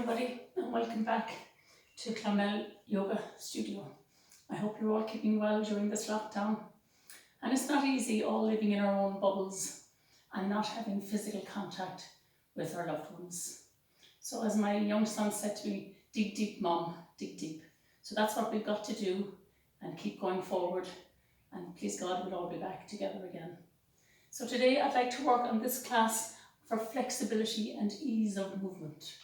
everybody, and welcome back to Clonmel Yoga Studio. I hope you're all keeping well during this lockdown. And it's not easy all living in our own bubbles and not having physical contact with our loved ones. So as my young son said to me, dig deep, Mum, dig deep. So that's what we've got to do and keep going forward. And please God, we'll all be back together again. So today I'd like to work on this class for flexibility and ease of movement.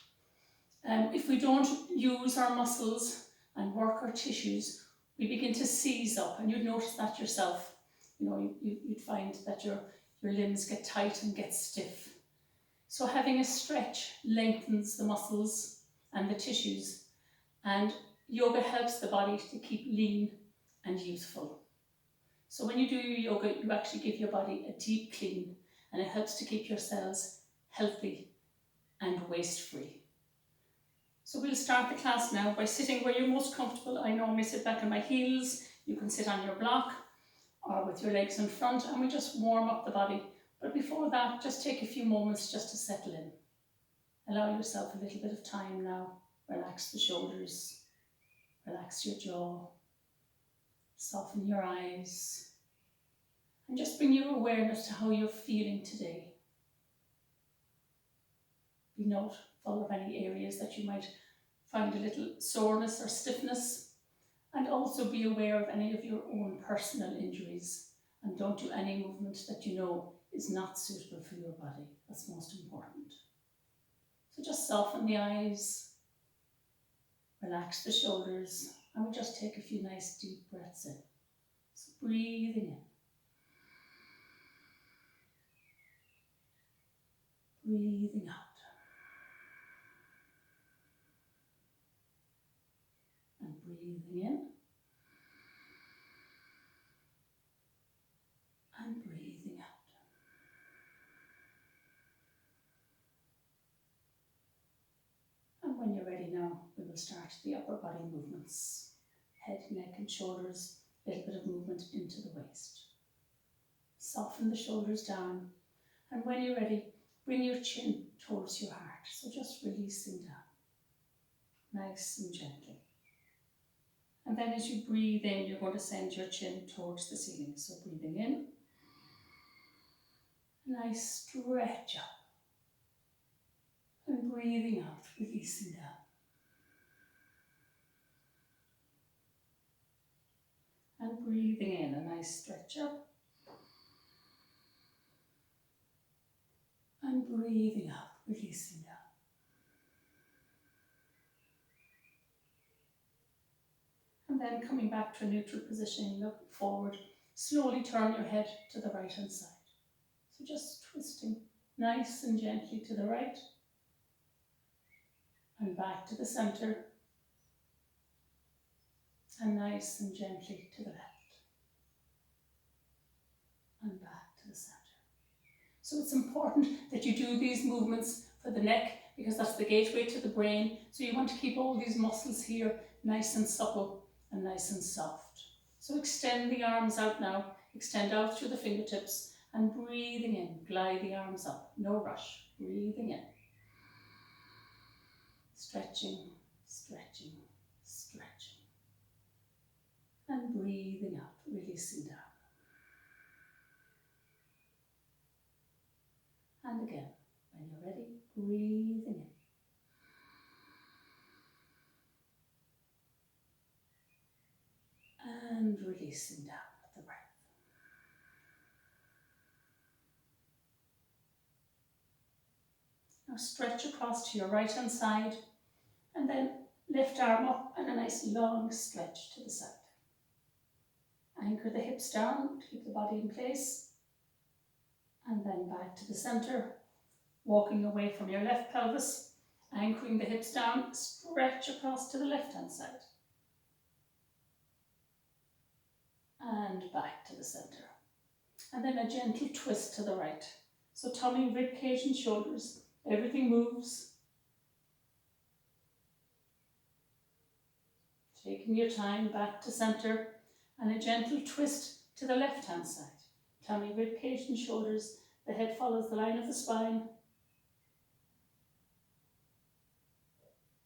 If we don't use our muscles and work our tissues, we begin to seize up, and you'd notice that yourself. You know, you'd find that your limbs get tight and get stiff. So having a stretch lengthens the muscles and the tissues, and yoga helps the body to keep lean and youthful. So when you do your yoga, you actually give your body a deep clean, and it helps to keep your cells healthy and waste-free. So we'll start the class now by sitting where you're most comfortable. I normally sit back on my heels. You can sit on your block or with your legs in front, and we just warm up the body. But before that, just take a few moments just to settle in. Allow yourself a little bit of time now. Relax the shoulders, relax your jaw, soften your eyes, and just bring your awareness to how you're feeling today. Be notiful of any areas that you might find a little soreness or stiffness, and also be aware of any of your own personal injuries, and don't do any movement that you know is not suitable for your body. That's most important. So just soften the eyes, relax the shoulders, and we just take a few nice deep breaths in. So breathing in, breathing out. And breathing in and breathing out. And when you're ready now, we will start the upper body movements. Head, neck and shoulders, a little bit of movement into the waist. Soften the shoulders down, and when you're ready, bring your chin towards your heart. So just releasing down, nice and gently. And then as you breathe in, you're going to send your chin towards the ceiling. So breathing in, nice stretch up. And breathing out, releasing down. And breathing in, a nice stretch up. And breathing out, releasing down. And then coming back to a neutral position, look forward. Slowly turn your head to the right hand side. So just twisting nice and gently to the right. And back to the center. And nice and gently to the left. And back to the center. So it's important that you do these movements for the neck, because that's the gateway to the brain. So you want to keep all these muscles here nice and supple and nice and soft. So extend the arms out now. Extend out through the fingertips and breathing in. Glide the arms up. No rush. Breathing in. Stretching, stretching, stretching. And breathing out, releasing down. And again, when you're ready, breathing in. And releasing down with the breath. Now stretch across to your right hand side, and then lift arm up and a nice long stretch to the side. Anchor the hips down to keep the body in place. And then back to the center, walking away from your left pelvis, anchoring the hips down, stretch across to the left hand side. And back to the center. And then a gentle twist to the right. So tummy, rib cage and shoulders, everything moves. Taking your time back to center, and a gentle twist to the left hand side. Tummy, rib cage and shoulders, the head follows the line of the spine.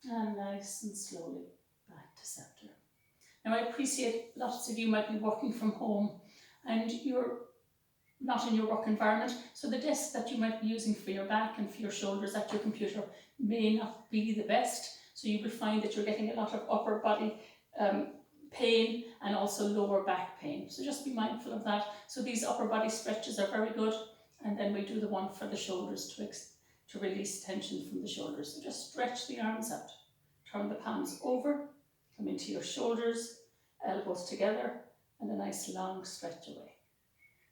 And nice and slowly back to centre. Now I appreciate lots of you might be working from home and you're not in your work environment, so the desk that you might be using for your back and for your shoulders at your computer may not be the best, so you will find that you're getting a lot of upper body pain and also lower back pain, so just be mindful of that. So these upper body stretches are very good, and then we do the one for the shoulders to release tension from the shoulders. So just stretch the arms out, turn the palms over, come into your shoulders, elbows together, and a nice long stretch away.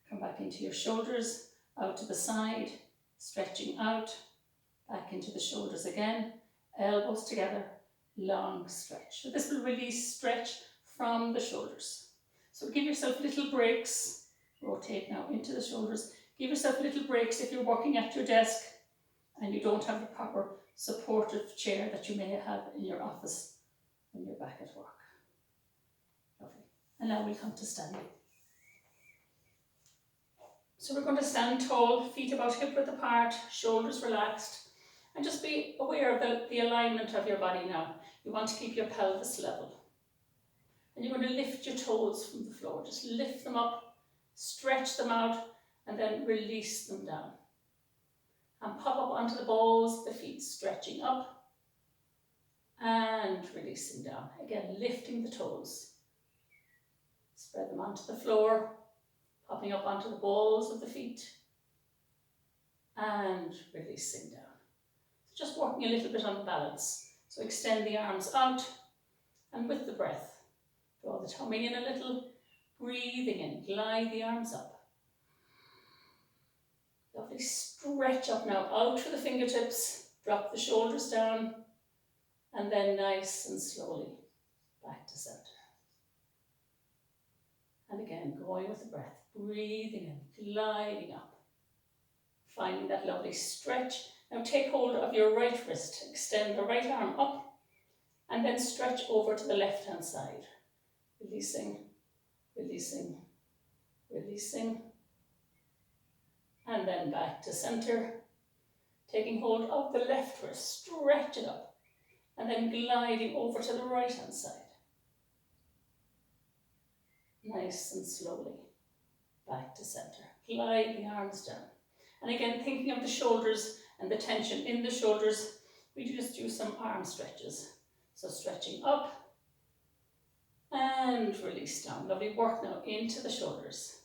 Come back into your shoulders, out to the side, stretching out, back into the shoulders again, elbows together, long stretch. So this will release stretch from the shoulders. So give yourself little breaks. Rotate now into the shoulders. Give yourself little breaks if you're working at your desk and you don't have the proper supportive chair that you may have in your office when you're back at work. Lovely. And now we'll come to standing. So we're going to stand tall, feet about hip width apart, shoulders relaxed, and just be aware of the alignment of your body now. You want to keep your pelvis level. And you're going to lift your toes from the floor. Just lift them up, stretch them out, and then release them down. And pop up onto the balls of the feet, stretching up and releasing down. Again, lifting the toes. Spread them onto the floor, popping up onto the balls of the feet and releasing down. So just working a little bit on balance. So extend the arms out and with the breath, draw the tummy in a little, breathing in, glide the arms up. Lovely, stretch up now, out through the fingertips, drop the shoulders down, and then nice and slowly back to centre. And again, going with the breath, breathing in, gliding up, finding that lovely stretch. Now take hold of your right wrist, extend the right arm up, and then stretch over to the left hand side. Releasing, releasing, releasing, and then back to centre. Taking hold of the left wrist, stretch it up, and then gliding over to the right hand side. Nice and slowly back to centre. Glide the arms down. And again, thinking of the shoulders and the tension in the shoulders, we just do some arm stretches. So stretching up and release down. Lovely work now into the shoulders.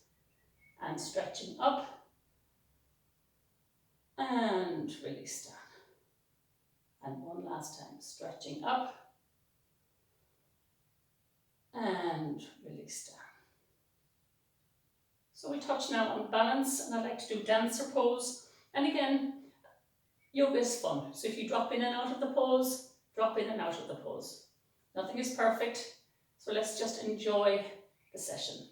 And stretching up and release down. And one last time, stretching up and release down. So we touch now on balance, and I'd like to do dancer pose. And again, yoga is fun. So if you drop in and out of the pose, drop in and out of the pose. Nothing is perfect, so let's just enjoy the session.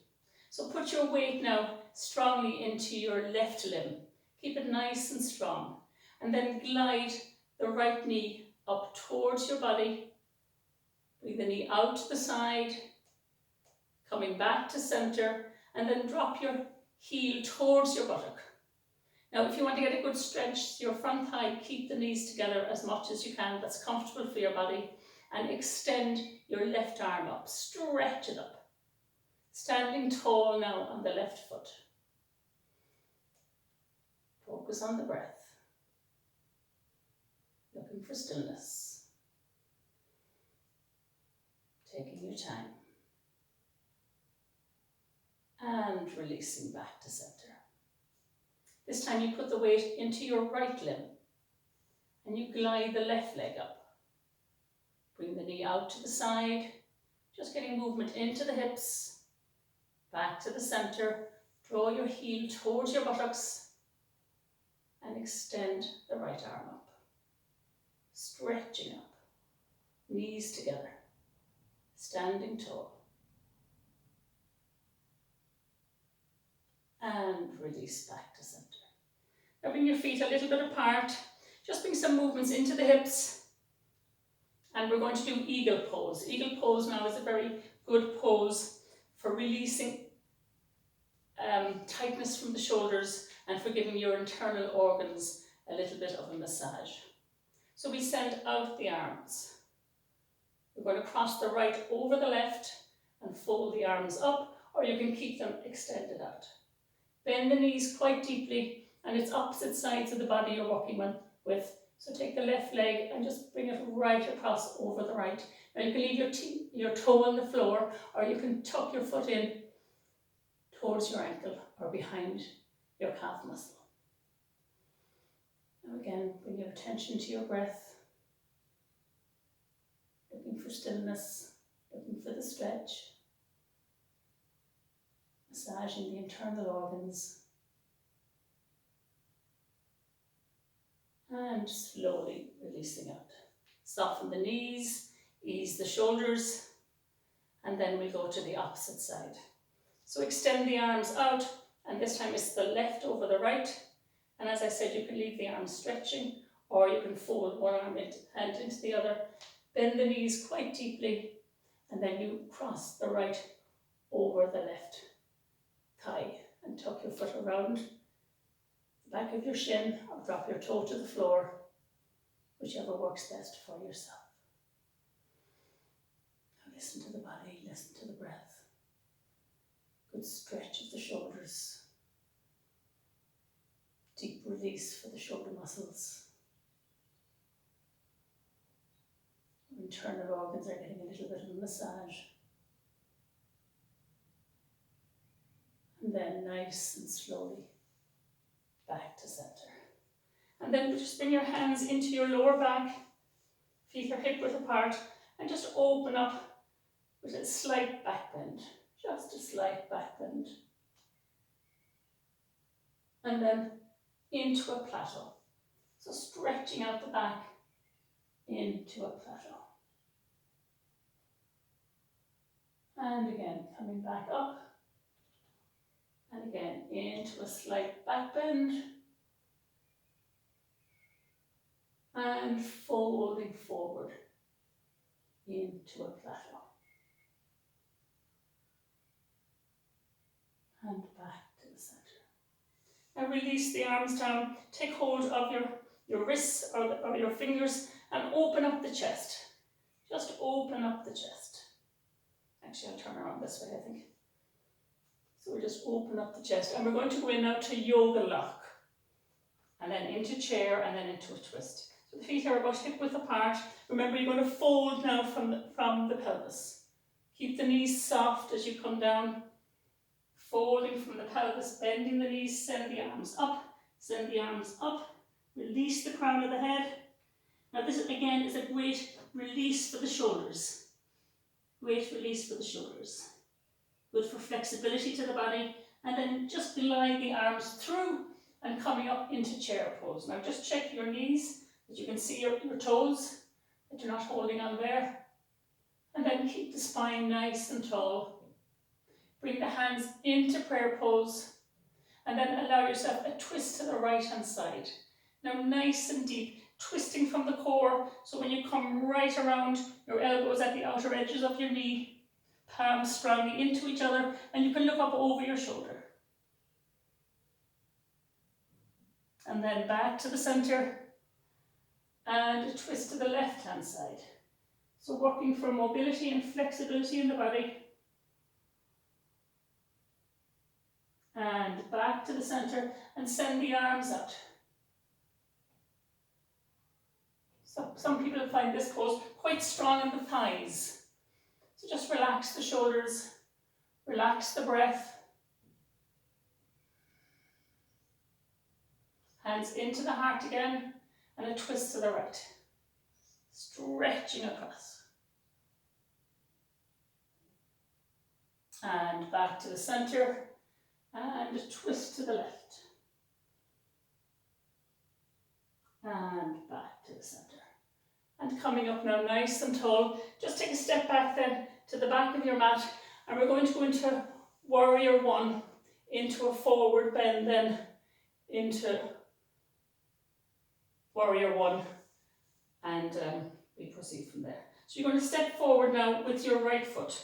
So put your weight now strongly into your left limb. Keep it nice and strong. And then glide the right knee up towards your body. Bring the knee out to the side, coming back to centre, and then drop your heel towards your buttock. Now, if you want to get a good stretch to your front thigh, keep the knees together as much as you can. That's comfortable for your body. And extend your left arm up, stretch it up. Standing tall now on the left foot. Focus on the breath. Looking for stillness. Taking your time. And releasing back to centre. This time you put the weight into your right limb and you glide the left leg up. Bring the knee out to the side, just getting movement into the hips, back to the centre. Draw your heel towards your buttocks and extend the right arm up. Stretching up, knees together, standing tall. And release back to centre. Now bring your feet a little bit apart. Just bring some movements into the hips. And we're going to do eagle pose. Eagle pose now is a very good pose for releasing tightness from the shoulders and for giving your internal organs a little bit of a massage. So we send out the arms. We're going to cross the right over the left and fold the arms up, or you can keep them extended out. Bend the knees quite deeply, and it's opposite sides of the body you're working with. So take the left leg and just bring it right across over the right. Now you can leave your toe on the floor, or you can tuck your foot in towards your ankle or behind your calf muscle. Now again, bring your attention to your breath, looking for stillness, looking for the stretch, massaging the internal organs, and slowly releasing out. Soften the knees, ease the shoulders, and then we go to the opposite side. So extend the arms out, and this time it's the left over the right. And as I said, you can leave the arms stretching, or you can fold one arm hand into the other. Bend the knees quite deeply, and then you cross the right over the left thigh and tuck your foot around the back of your shin, or drop your toe to the floor, whichever works best for yourself. Now listen to the body, listen to the breath. Good stretch of the shoulders. Deep release for the shoulder muscles. Internal organs are getting a little bit of a massage. And then nice and slowly back to center. And then just bring your hands into your lower back, feet are hip width apart, and just open up with a slight back bend. Just a slight back bend. And then into a plateau. So stretching out the back into a plateau. And again, coming back up. And again, into a slight back bend. And folding forward into a plateau. And back to the center. Now release the arms down. Take hold of your wrists or your fingers and open up the chest. Just open up the chest. Actually, I'll turn around this way, I think. So we just open up the chest, and we're going to go in now to yoga lock. And then into chair, and then into a twist. So the feet are about hip width apart. Remember, you're going to fold now from the pelvis. Keep the knees soft as you come down. Folding from the pelvis, bending the knees, send the arms up, send the arms up. Release the crown of the head. Now this, again, is a great release for the shoulders. Great release for the shoulders. Good for flexibility to the body. And then just glide the arms through and coming up into chair pose. Now just check your knees, that you can see your toes, that you're not holding on there. And then keep the spine nice and tall. Bring the hands into prayer pose. And then allow yourself a twist to the right hand side. Now nice and deep, twisting from the core. So when you come right around, your elbows at the outer edges of your knee, palms strongly into each other, and you can look up over your shoulder. And then back to the center, and a twist to the left hand side. So working for mobility and flexibility in the body. And back to the center, and send the arms out. So some people find this pose quite strong in the thighs. So just relax the shoulders, relax the breath. Hands into the heart again, and a twist to the right. Stretching across. And back to the center, and a twist to the left. And back to the center. And coming up now nice and tall. Just take a step back then to the back of your mat, and we're going to go into warrior one, into a forward bend, then into warrior one, and we proceed from there. So you're going to step forward now with your right foot.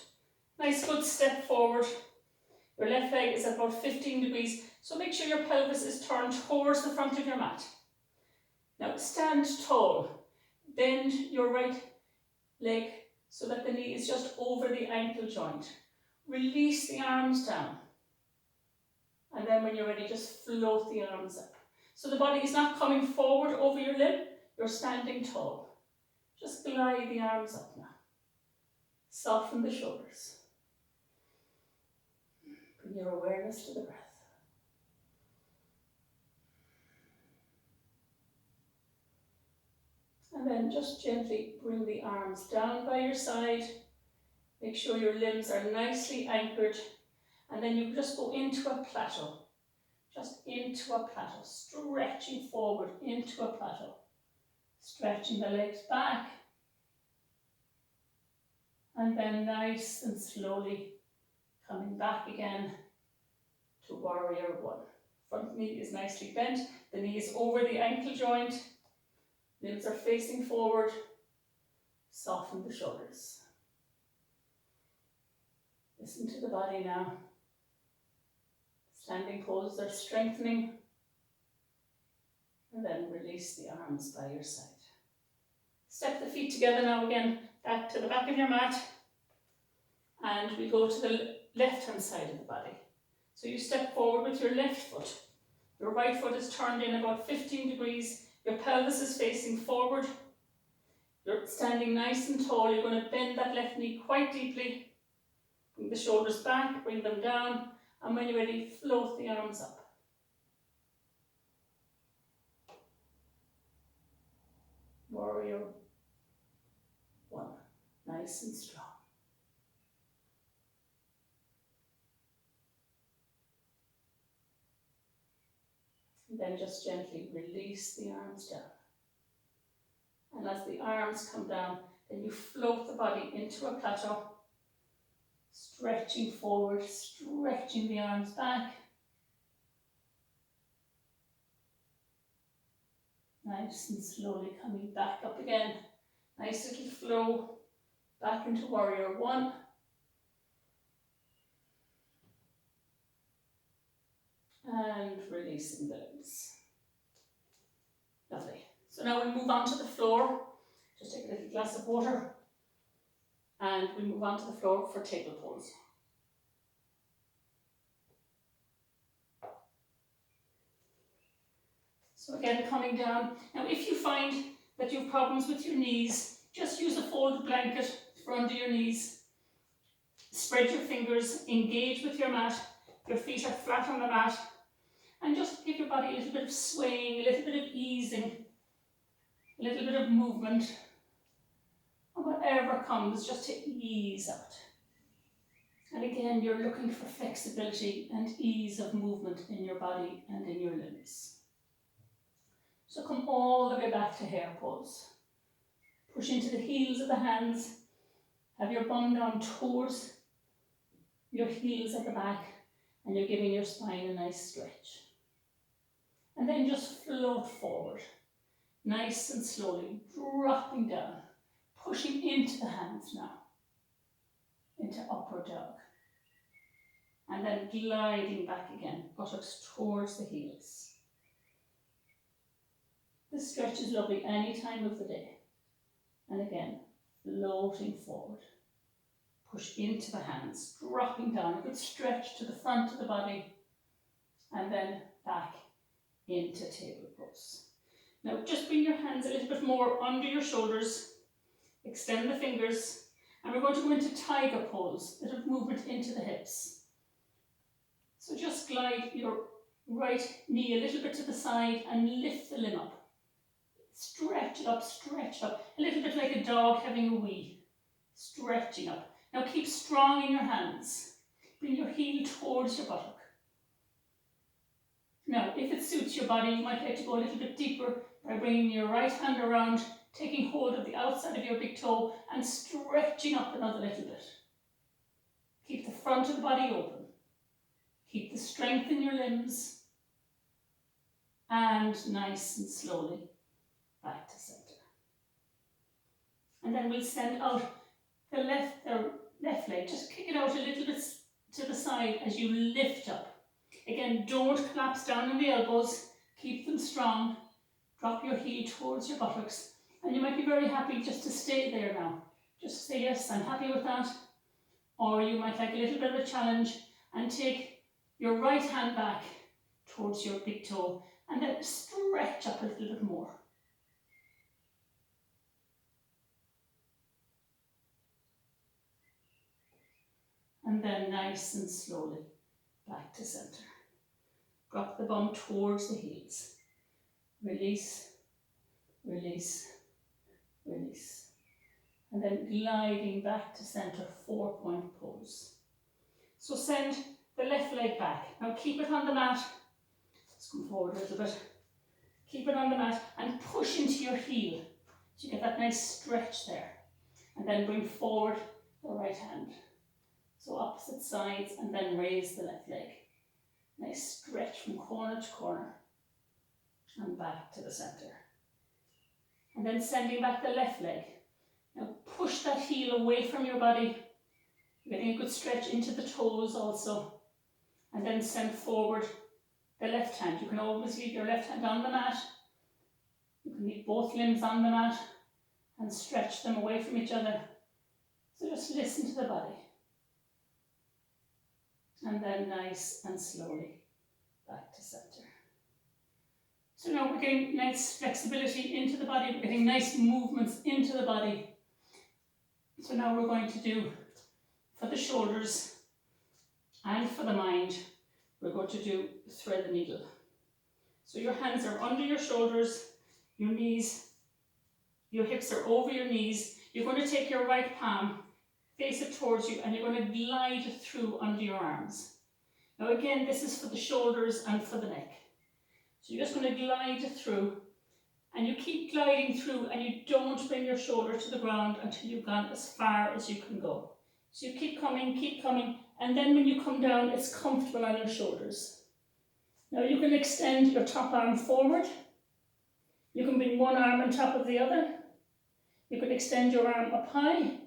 Nice good step forward. Your left leg is about 15 degrees, so make sure your pelvis is turned towards the front of your mat. Now stand tall. Bend your right leg so that the knee is just over the ankle joint. Release the arms down. And then when you're ready, just float the arms up. So the body is not coming forward over your limb, you're standing tall. Just glide the arms up now. Soften the shoulders. Bring your awareness to the breath. And then just gently bring the arms down by your side. Make sure your limbs are nicely anchored. And then you just go into a plateau. Just into a plateau. Stretching forward into a plateau. Stretching the legs back. And then nice and slowly coming back again to warrior one. Front knee is nicely bent. The knee is over the ankle joint. Limbs are facing forward. Soften the shoulders. Listen to the body now. Standing poses are strengthening. And then release the arms by your side. Step the feet together now again, back to the back of your mat. And we go to the left-hand side of the body. So you step forward with your left foot. Your right foot is turned in about 15 degrees. Your pelvis is facing forward. You're standing nice and tall. You're going to bend that left knee quite deeply. Bring the shoulders back, bring them down. And when you're ready, float the arms up. Warrior one. Nice and strong. And then just gently release the arms down. And as the arms come down, then you float the body into a plateau. Stretching forward, stretching the arms back. Nice and slowly coming back up again. Nice little flow back into warrior one. And releasing the limbs. Lovely. So now we'll move on to the floor. Just take a little glass of water. And we move on to the floor for table pose. So again, coming down. Now if you find that you have problems with your knees, just use a folded blanket for under your knees. Spread your fingers, engage with your mat. Your feet are flat on the mat. And just give your body a little bit of swaying, a little bit of easing, a little bit of movement. And whatever comes, just to ease out. And again, you're looking for flexibility and ease of movement in your body and in your limbs. So come all the way back to hare pose. Push into the heels of the hands. Have your bum down towards your heels at the back. And you're giving your spine a nice stretch. And then just float forward. Nice and slowly, dropping down. Pushing into the hands now. Into upward dog. And then gliding back again, buttocks towards the heels. This stretch is lovely any time of the day. And again, floating forward. Push into the hands, dropping down. A good stretch to the front of the body. And then back into table pose. Now just bring your hands a little bit more under your shoulders. Extend the fingers. And we're going to go into tiger pose. A bit of movement into the hips. So just glide your right knee a little bit to the side and lift the limb up. Stretch it up, stretch up. A little bit like a dog having a wee. Stretching up. Now keep strong in your hands. Bring your heel towards your buttock. Now, if it suits your body, you might like to go a little bit deeper by bringing your right hand around, taking hold of the outside of your big toe and stretching up another little bit. Keep the front of the body open. Keep the strength in your limbs. And nice and slowly back to center. And then we'll send out the left leg. Just kick it out a little bit to the side as you lift up. Again, don't collapse down on the elbows. Keep them strong. Drop your heel towards your buttocks. And you might be very happy just to stay there now. just say yes, I'm happy with that. Or you might like a little bit of a challenge and take your right hand back towards your big toe and then stretch up a little bit more. And then nice and slowly back to centre. Drop the bum towards the heels. Release, release, release. And then gliding back to centre, 4-point pose. So send the left leg back. Now keep it on the mat. Let's come forward a little bit. Keep it on the mat and push into your heel. So you get that nice stretch there. And then bring forward the right hand. So opposite sides and then raise the left leg. Nice stretch from corner to corner. And back to the centre. And then sending back the left leg. Now push that heel away from your body. You're getting a good stretch into the toes also. And then send forward the left hand. You can always leave your left hand on the mat. You can leave both limbs on the mat and stretch them away from each other. So just listen to the body. And then nice and slowly back to centre. So now we're getting nice flexibility into the body. We're getting nice movements into the body. So now we're going to do, for the shoulders and for the mind, we're going to do thread the needle. So your hands are under your shoulders, your knees, your hips are over your knees. You're going to take your right palm, face it towards you, and you're going to glide through under your arms. Now again, this is for the shoulders and for the neck. So you're just going to glide through, and you keep gliding through, and you don't bring your shoulder to the ground until you've gone as far as you can go. So you keep coming, and then when you come down, it's comfortable on your shoulders. Now you can extend your top arm forward. You can bring one arm on top of the other. You can extend your arm up high,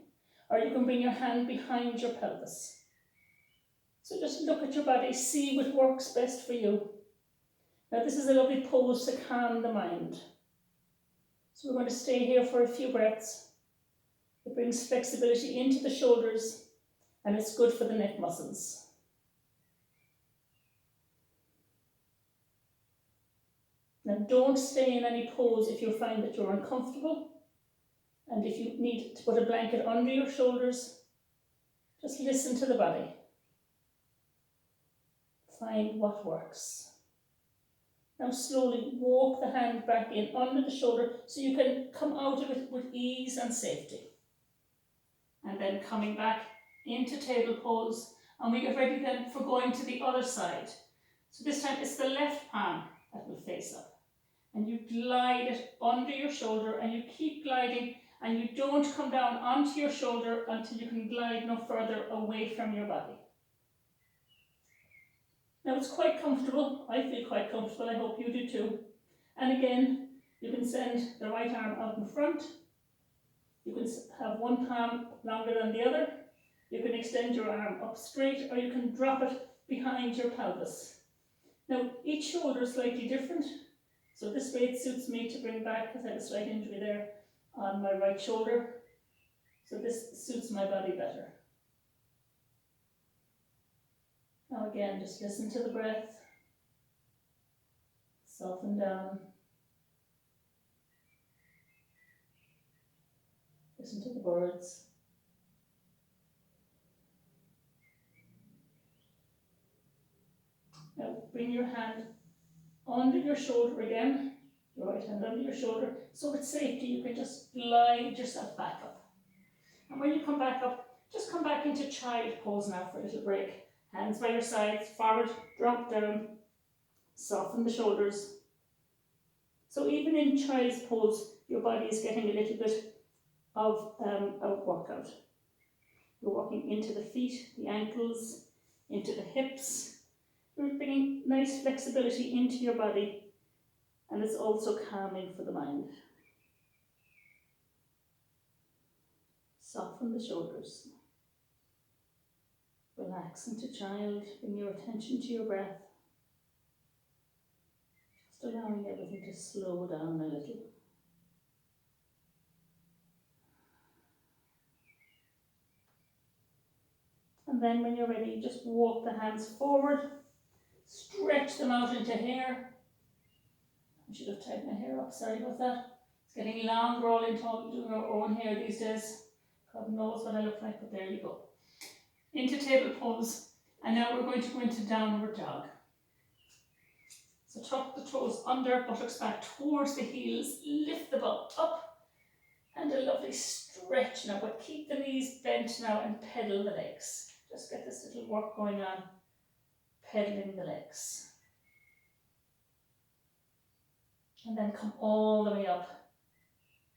or you can bring your hand behind your pelvis. So just look at your body, see what works best for you. Now this is a lovely pose to calm the mind. So we're going to stay here for a few breaths. It brings flexibility into the shoulders and it's good for the neck muscles. Now don't stay in any pose if you find that you're uncomfortable, and if you need to put a blanket under your shoulders, just listen to the body. Find what works. Now slowly walk the hand back in under the shoulder so you can come out of it with ease and safety. And then coming back into table pose, and we get ready then for going to the other side. So this time it's the left palm that will face up. And you glide it under your shoulder, and you keep gliding, and you don't come down onto your shoulder until you can glide no further away from your body. Now it's quite comfortable. I feel quite comfortable. I hope you do too. And again, you can send the right arm out in front. You can have one palm longer than the other. You can extend your arm up straight, or you can drop it behind your pelvis. Now each shoulder is slightly different. So this way it suits me to bring back, because I have a slight injury there on my right shoulder. So this suits my body better. Now again, just listen to the breath. Soften down. Listen to the birds. Now bring your hand under your shoulder again, your right hand under your shoulder, so with safety you can just glide yourself back up. And when you come back up, just come back into child pose now for a little break. Hands by your sides, forward, drop down, soften the shoulders. So even in child's pose, your body is getting a little bit of a workout. You're walking into the feet, the ankles, into the hips. You're bringing nice flexibility into your body, and it's also calming for the mind. Soften the shoulders. Relax into child, bring your attention to your breath. Just allowing everything to slow down a little. then when you're ready, just walk the hands forward, stretch them out into hair. I should have tied my hair up, sorry about that. It's getting longer all in talking, doing our own hair these days. God knows what I look like, but there you go. Into table pose, and now we're going to go into downward dog. So tuck the toes under, buttocks back towards the heels, lift the butt up, and a lovely stretch now, but keep the knees bent now and pedal the legs. Just get this little work going on, pedaling the legs. And then come all the way up,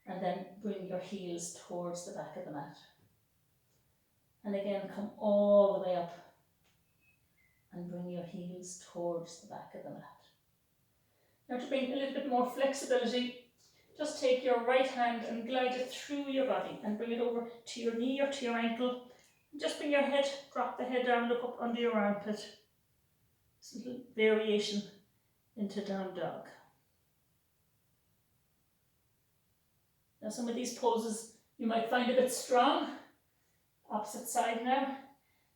and then bring your heels towards the back of the mat. And again, come all the way up, and bring your heels towards the back of the mat. Now to bring a little bit more flexibility, just take your right hand and glide it through your body and bring it over to your knee or to your ankle. Just bring your head, drop the head down, look up under your armpit. It's a little variation into down dog. Now some of these poses you might find a bit strong. Opposite side now.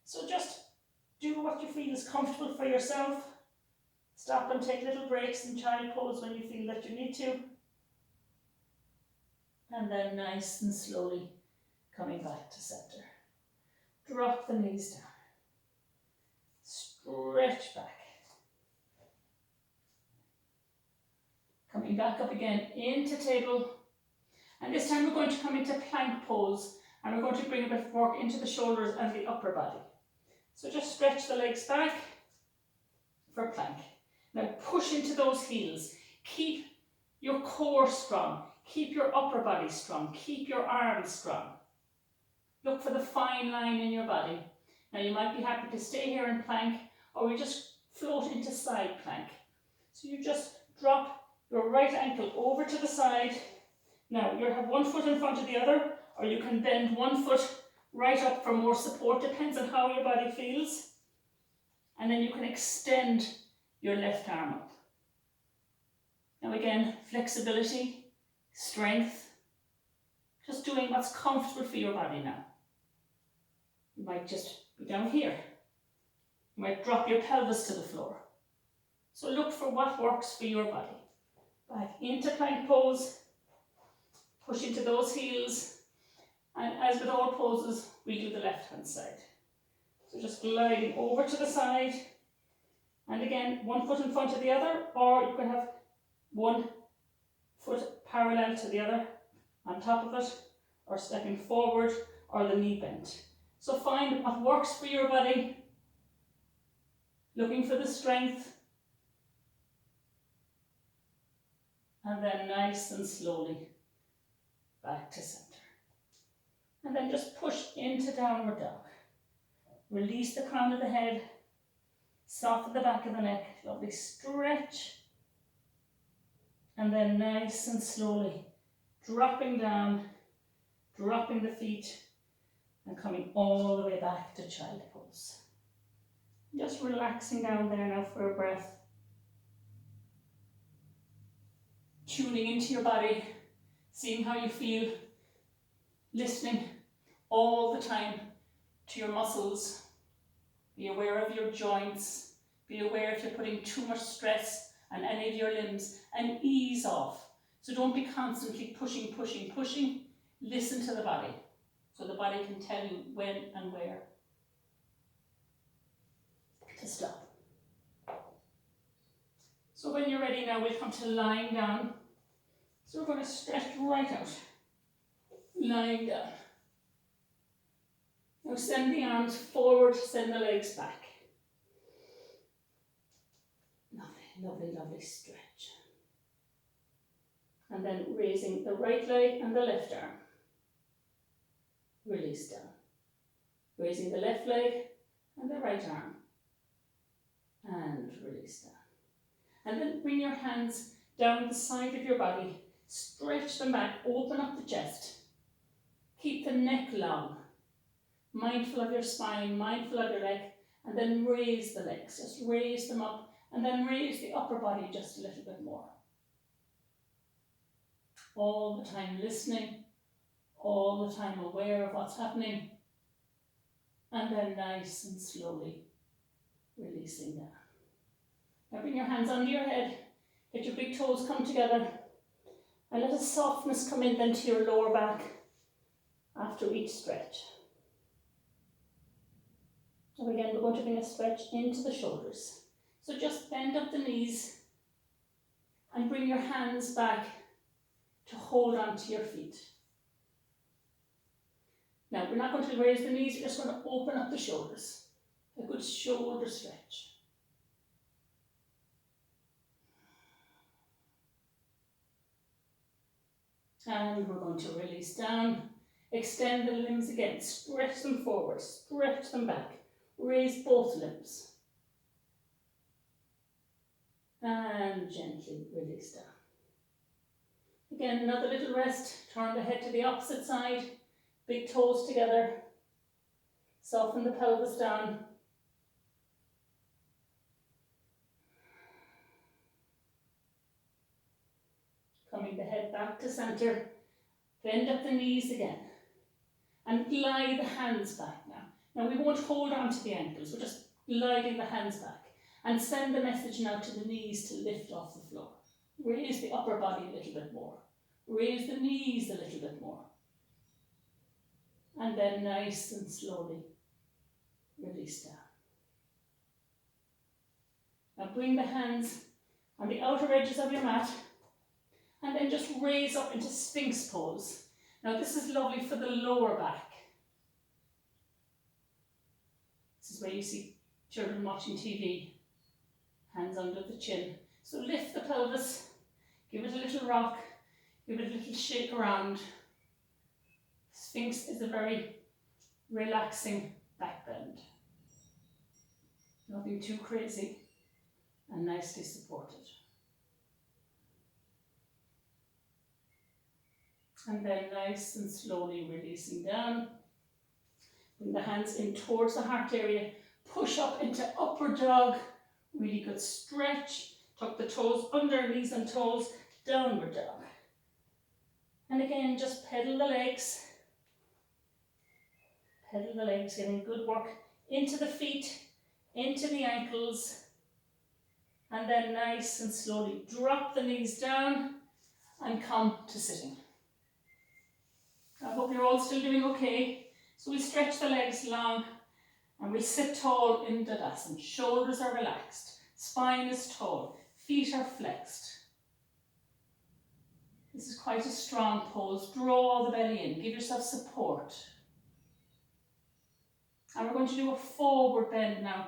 So just do what you feel is comfortable for yourself. Stop and take little breaks in child pose when you feel that you need to. And then nice and slowly coming back to center. Drop the knees down. Stretch back. Coming back up again into table. And this time we're going to come into plank pose, and we're going to bring a bit of work into the shoulders and the upper body. So just stretch the legs back for plank. Now push into those heels. Keep your core strong. Keep your upper body strong. Keep your arms strong. Look for the fine line in your body. Now you might be happy to stay here in plank, or we just float into side plank. So you just drop your right ankle over to the side. Now you have one foot in front of the other, or you can bend one foot right up for more support, depends on how your body feels. And then you can extend your left arm up. Now again, flexibility, strength, just doing what's comfortable for your body now. You might just be down here. You might drop your pelvis to the floor. So look for what works for your body. Back into plank pose, push into those heels, and as with all poses, we do the left hand side. So just gliding over to the side, and again, one foot in front of the other, or you can have one foot parallel to the other on top of it, or stepping forward, or the knee bent. So find what works for your body, looking for the strength, and then nice and slowly back to center. And then just push into downward dog. Release the crown of the head, soften the back of the neck, lovely stretch. And then nice and slowly dropping down, dropping the feet, and coming all the way back to child pose. Just relaxing down there now for a breath. Tuning into your body, seeing how you feel, listening all the time to your muscles. Be aware of your joints. Be aware if you're putting too much stress on any of your limbs, and ease off. So don't be constantly pushing. Listen to the body, so the body can tell you when and where to stop. So when you're ready now, we'll come to lying down. So we're going to stretch right out, lying down. Now send the arms forward, send the legs back. Lovely stretch. And then raising the right leg and the left arm. Release down. Raising the left leg and the right arm. And release down. And then bring your hands down the side of your body. Stretch them back, open up the chest. Keep the neck long. Mindful of your spine, mindful of your neck. And then raise the legs, just raise them up. And then raise the upper body just a little bit more. All the time listening, all the time aware of what's happening. And then nice and slowly releasing down. Now bring your hands under your head, let your big toes come together, and let a softness come in then to your lower back after each stretch. So again, we're going to bring a stretch into the shoulders. So just bend up the knees and bring your hands back to hold on to your feet. Now, we're not going to raise the knees, we're just going to open up the shoulders. A good shoulder stretch. And we're going to release down. Extend the limbs again. Stretch them forward, stretch them back. Raise both limbs. And gently release down. Again, another little rest. Turn the head to the opposite side. Big toes together. Soften the pelvis down. Coming the head back to center. Bend up the knees again. And glide the hands back now. Now we won't hold on to the ankles. We're just gliding the hands back. And send the message now to the knees to lift off the floor. Raise the upper body a little bit more. Raise the knees a little bit more. And then nice and slowly release down. Now bring the hands on the outer edges of your mat and then just raise up into Sphinx pose. Now this is lovely for the lower back. This is where you see children watching TV. Hands under the chin. So lift the pelvis, give it a little rock, give it a little shake around. Sphinx is a very relaxing back bend. Nothing too crazy and nicely supported. And then nice and slowly releasing down. Bring the hands in towards the heart area. Push up into upward dog. Really good stretch. Tuck the toes under, knees and toes, downward dog. And again, just pedal the legs. Pedal the legs, getting good work into the feet, into the ankles. And then nice and slowly drop the knees down and come to sitting. I hope you're all still doing okay. So we stretch the legs long and we sit tall in Tadasana. Shoulders are relaxed, spine is tall, feet are flexed. This is quite a strong pose. Draw the belly in, give yourself support. And we're going to do a forward bend now